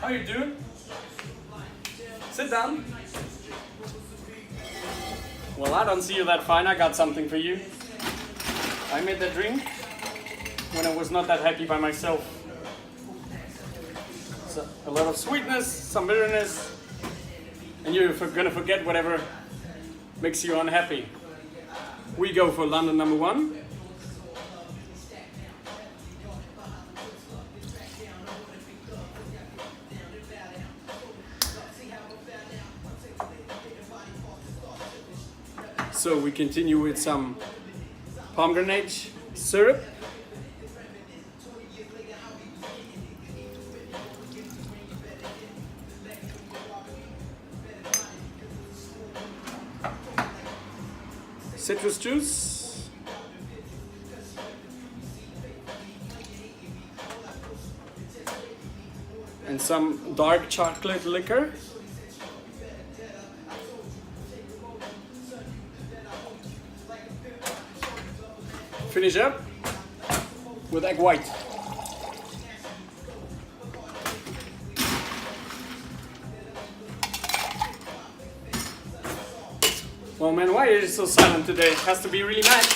How you doing? Sit down. Well, I don't see you that fine. I got something for you. I made that drink when I was not that happy by myself. So, a lot of sweetness, some bitterness, and you're gonna forget whatever makes you unhappy. We go for London #1. So we continue with some pomegranate syrup. Citrus juice. And some dark chocolate liquor. Finish up with egg white. Well, man, why are you so silent today? It has to be really mad.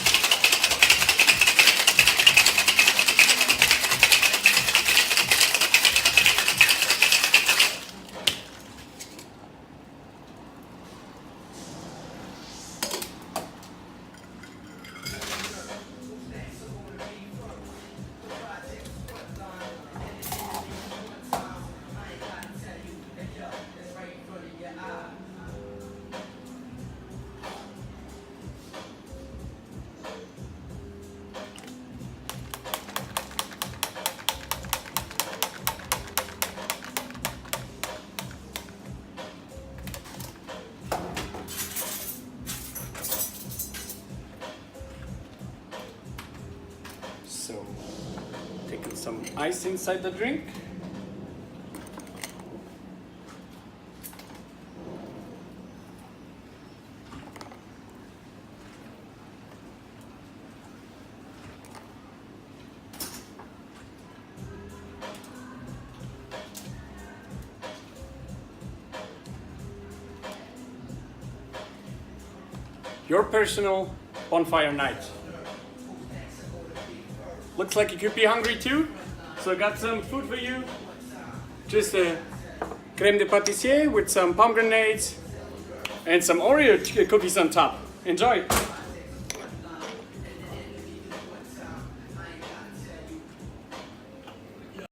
So, taking some ice inside the drink. Your personal bonfire night. Looks like you could be hungry too, so I got some food for you. Just a crème de pâtissier with some pomegranates and some Oreo cookies on top. Enjoy!